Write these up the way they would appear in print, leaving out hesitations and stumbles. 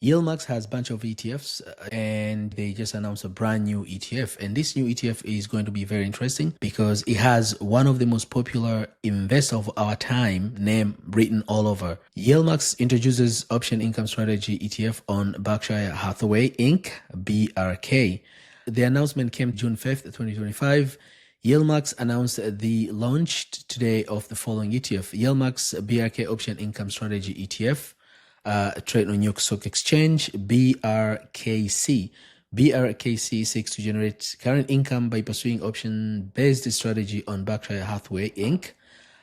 YieldMax has a bunch of ETFs and they just announced a brand new ETF. And this new ETF is going to be very interesting because it has one of the most popular investor of our time name written all over. YieldMax introduces option income strategy ETF on Berkshire Hathaway Inc, BRK. The announcement came June 5th, 2025. YieldMax announced the launch today of the following ETF. YieldMax BRK Option Income Strategy ETF. Trade on New York Stock Exchange, BRKC. BRKC seeks to generate current income by pursuing option-based strategy on Berkshire Hathaway Inc.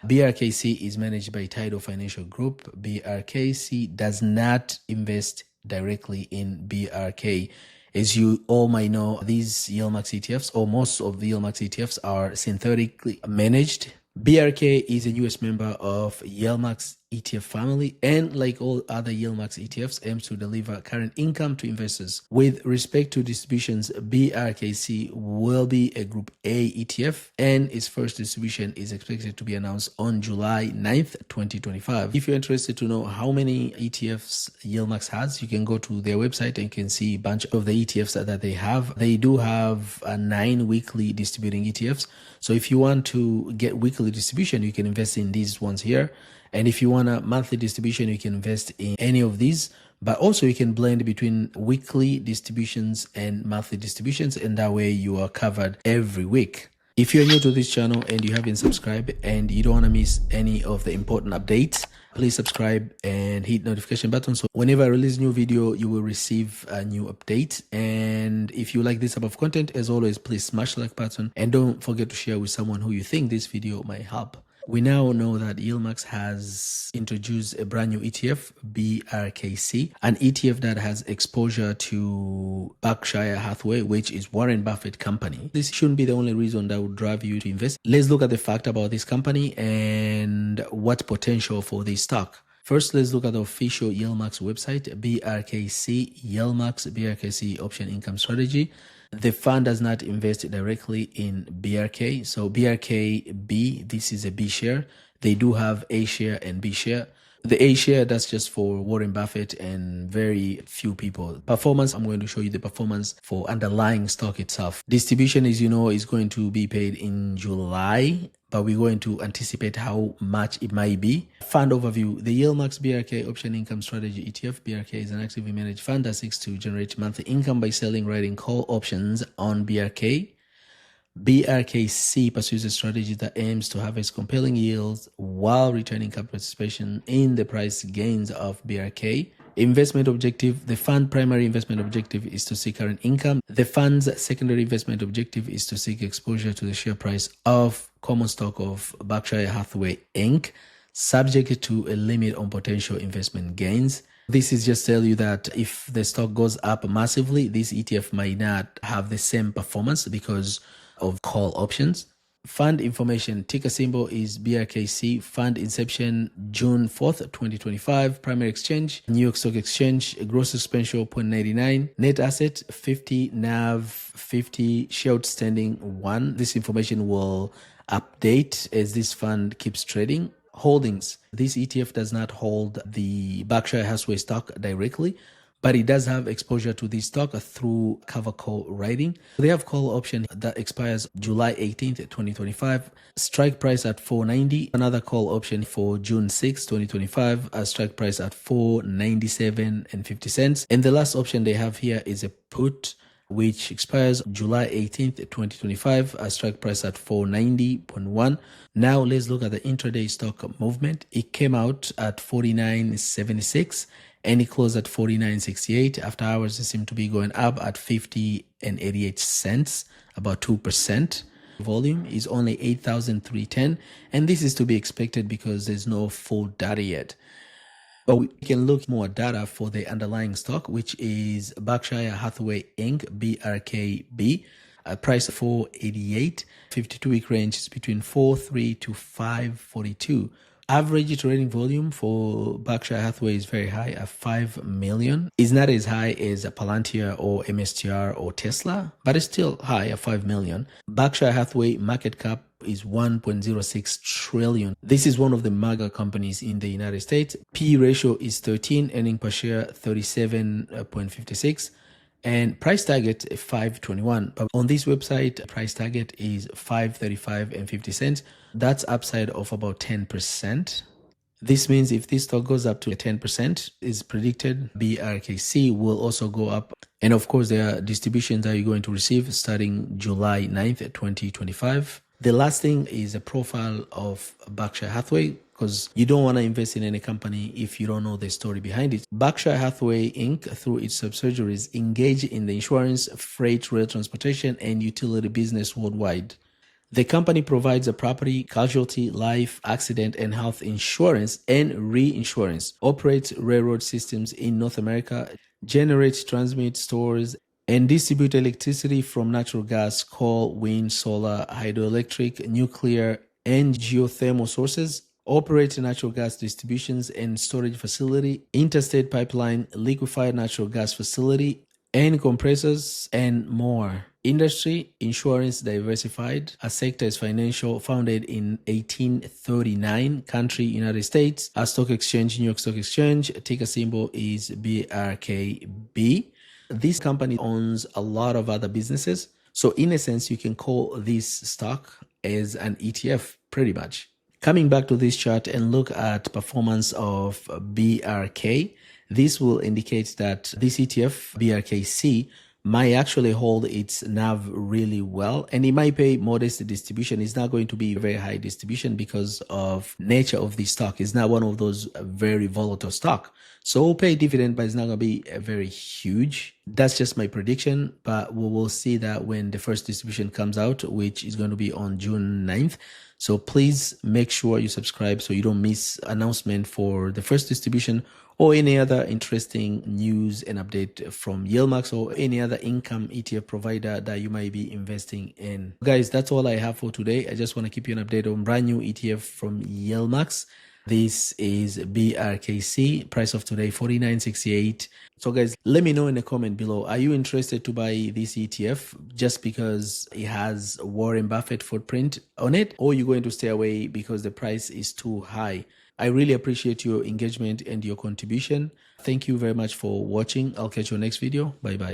BRKC is managed by Tidal Financial Group. BRKC does not invest directly in BRK. As you all might know, these YieldMax ETFs, or most of the YieldMax ETFs, are synthetically managed. BRK is a US member of YieldMax ETF family and, like all other YieldMax ETFs, aims to deliver current income to investors. With respect to distributions, BRKC will be a Group A ETF and its first distribution is expected to be announced on July 9th, 2025. If you're interested to know how many ETFs YieldMax has, you can go to their website and you can see a bunch of the ETFs that they have. They do have 9 weekly distributing ETFs. So if you want to get weekly distribution, you can invest in these ones here. And if you want a monthly distribution, you can invest in any of these. But also you can blend between weekly distributions and monthly distributions, and that way you are covered every week. If you're new to this channel and you haven't subscribed and you don't want to miss any of the important updates, please subscribe and hit notification button so whenever I release a new video, you will receive a new update. And if you like this type of content, as always, please smash the like button and don't forget to share with someone who you think this video might help. We now know that YieldMax has introduced a brand new ETF, BRKC, an ETF that has exposure to Berkshire Hathaway, which is Warren Buffett company. This shouldn't be the only reason that would drive you to invest. Let's look at the fact about this company and what potential for this stock. First, let's look at the official YieldMax website, BRKC, YieldMax BRKC Option Income Strategy. The fund does not invest directly in BRK. So BRKB, this is a B share. They do have A share and B share. The A share, that's just for Warren Buffett and very few people. Performance, I'm going to show you the performance for underlying stock itself. Distribution, as you know, is going to be paid in July, but we're going to anticipate how much it might be. Fund overview. The YieldMax BRK Option Income Strategy ETF. BRK is an actively managed fund that seeks to generate monthly income by selling writing call options on BRK. BRKC pursues a strategy that aims to harvest compelling yields while returning capital participation in the price gains of BRK. Investment objective. The fund primary investment objective is to seek current income. The fund's secondary investment objective is to seek exposure to the share price of common stock of Berkshire Hathaway Inc, subject to a limit on potential investment gains. This is just tell you that if the stock goes up massively, this ETF might not have the same performance because of call options. Fund information. Ticker symbol is BRKC. Fund inception June 4th, 2025. Primary exchange, New York Stock Exchange. Gross expense 0.99. Net asset 50. NAV 50. Share outstanding 1. This information will update as this fund keeps trading. Holdings. This ETF does not hold the Berkshire Hathaway stock directly, but it does have exposure to this stock through cover call writing. They have call option that expires July 18th, 2025. Strike price at $4.90. Another call option for June 6th, 2025. A strike price at $4.97.50. And the last option they have here is a put, which expires July 18th, 2025, a strike price at 490.1. Now let's look at the intraday stock movement. It came out at 49.76 and it closed at 49.68. After hours, it seemed to be going up at 50.88 cents, about 2%. Volume is only 8,310, and this is to be expected because there's no full data yet. But we can look more data for the underlying stock, which is Berkshire Hathaway Inc, BRKB, price 488. 52-week range is between 4.3 to 5.42. Average trading volume for Berkshire Hathaway is very high at 5 million. It's not as high as a Palantir or MSTR or Tesla, but it's still high at 5 million. Berkshire Hathaway market cap is 1.06 trillion. This is one of the mega companies in the United States. P ratio is 13, earning per share 37.56. And price target 521. But on this website, price target is 535 and 50 cents. That's upside of about 10%. This means if this stock goes up to 10%, is predicted, BRKC will also go up. And of course, there are distributions that you're going to receive starting July 9th, 2025. The last thing is a profile of Berkshire Hathaway, because you don't want to invest in any company if you don't know the story behind it. Berkshire Hathaway Inc., through its subsidiaries, engage in the insurance, freight, rail transportation, and utility business worldwide. The company provides a property, casualty, life, accident, and health insurance and reinsurance, operates railroad systems in North America, generates, transmits, stores, and distribute electricity from natural gas, coal, wind, solar, hydroelectric, nuclear, and geothermal sources, operates natural gas distributions and storage facility, interstate pipeline, liquefied natural gas facility, and compressors, and more. Industry, insurance diversified. A sector is financial, founded in 1839. Country, United States. A stock exchange, New York Stock Exchange. Ticker symbol is BRKB. This company owns a lot of other businesses. So in a sense, you can call this stock as an ETF pretty much. Coming back to this chart and look at performance of BRK, this will indicate that this ETF, BRKC, might actually hold its NAV really well, and it might pay modest distribution. It's not going to be a very high distribution because of nature of the stock. It's not one of those very volatile stock. So we'll pay dividend, but it's not going to be very huge. That's just my prediction, but we will see that when the first distribution comes out, which is going to be on June 9th. So please make sure you subscribe so you don't miss announcement for the first distribution or any other interesting news and update from YieldMax or any other income ETF provider that you might be investing in. Guys, that's all I have for today. I just want to keep you an update on brand new ETF from YieldMax. This is BRKC, price of today $49.68. So guys, let me know in the comment below, are you interested to buy this ETF just because it has Warren Buffett footprint on it, or are you going to stay away because the price is too high? I really appreciate your engagement and your contribution. Thank you very much for watching. I'll catch you next video. Bye bye.